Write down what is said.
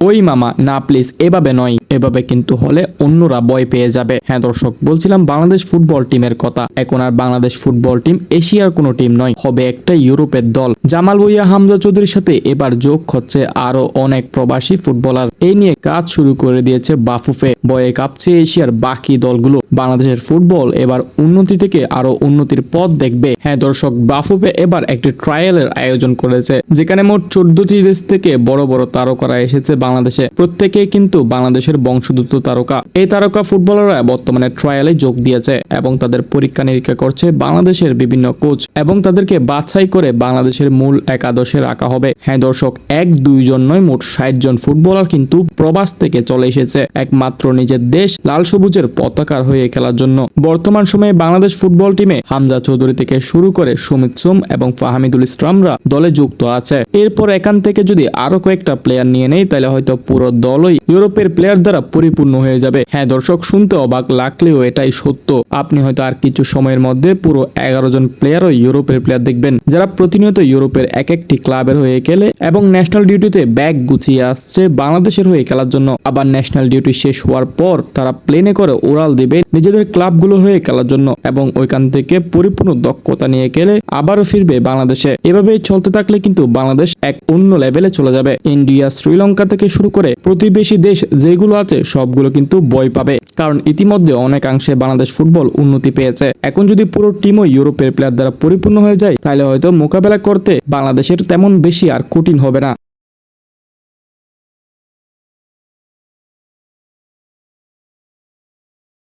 ওই মামা না প্লিজ এভাবে নয়, এভাবে কিন্তু হলে অন্যরা ভয় পেয়ে যাবে। হ্যাঁ দর্শক, বলছিলাম বাংলাদেশ ফুটবল টিমের কথা। এখন আর বাংলাদেশ ফুটবল টিম এশিয়ার কোনো টিম নয়, হবে একটা ইউরোপের দল। জামাল ভুঁইয়া, হামজা চৌধুরীর সাথে এবার যোগ হচ্ছে আরো অনেক প্রবাসী ফুটবলার। এই নিয়ে কাজ শুরু করে দিয়েছে বাফুফে। বয়ে কাঁপছে এশিয়ার বাকি দলগুলো। বাংলাদেশের ফুটবল এবার উন্নতি থেকে আরো উন্নতির পথ দেখবে। হ্যাঁ দর্শক, বাফুফে এবার একটি ট্রায়ালের আয়োজন করেছে, যেখানে মোট 14টি দেশ থেকে বড় বড় তারকারা এসেছে বাংলাদেশে। প্রত্যেকেই কিন্তু বাংলাদেশের বংশোদ্ভূত তারকা। এই তারকা ফুটবলাররা বর্তমানে ট্রায়ালে যোগ দিয়েছে এবং তাদের পরীক্ষা নিরীক্ষা করছে বাংলাদেশের বিভিন্ন কোচ, এবং তাদেরকে বাছাই করে বাংলাদেশের মূল একাদশে রাখা হবে। হ্যাঁ দর্শক, 1-2 জন নয়, মোট 60 জন ফুটবলার কিন্তু প্রবাস থেকে চলে এসেছে একমাত্র নিজের দেশ লাল সবুজের পতাকার হয়ে খেলার জন্য। বর্তমান সময়ে বাংলাদেশ ফুটবল টিমে হামজা চৌধুরী থেকে শুরু করে সুমিত সোম এবং ফাহামিদুল ইসলামরা দলে যুক্ত আছে। এরপর এখান থেকে যদি আরো কয়েকটা প্লেয়ার নিয়ে নেই, তাহলে হয়তো পুরো দলই ইউরোপের প্লেয়ার দ্বারা পরিপূর্ণ হয়ে যাবে। হ্যাঁ দর্শক, শুনতে অবাক লাগলেও এটাই সত্য। আপনি হয়তো আর কিছু সময়ের মধ্যে পুরো 11 জন প্লেয়ারও ইউরোপের প্লেয়ার দেখবেন, যারা প্রতিনিয়ত ইউরোপের এক একটি ক্লাবের হয়ে খেলে এবং ন্যাশনাল ডিউটিতে ব্যাগ গুছিয়ে আসছে বাংলাদেশের হয়ে খেলার জন্য। আবার ন্যাশনাল ডিউটি শেষ হওয়ার পর তারা প্লেনে করে উড়াল দিবে নিজেদের ক্লাবগুলো হয়ে খেলার জন্য, এবং ওইখান থেকে পরিপূর্ণ দক্ষতা নিয়ে খেলে আবারও ফিরবে বাংলাদেশে। এভাবে চলতে থাকলে কিন্তু বাংলাদেশ এক অন্য লেভেলে চলে যাবে। ইন্ডিয়া, শ্রীলঙ্কা থেকে শুরু করে প্রতিবেশী দেশ যেগুলো আছে সবগুলো কিন্তু ভয় পাবে, কারণ ইতিমধ্যে অনেকাংশে বাংলাদেশ ফুটবল উন্নতি পেয়েছে। এখন যদি পুরো টিমও ইউরোপের প্লেয়ার দ্বারা পরিপূর্ণ হয়ে যায়, তাহলে হয়তো মোকাবেলা করতে বাংলাদেশের তেমন বেশি আর কঠিন হবে না।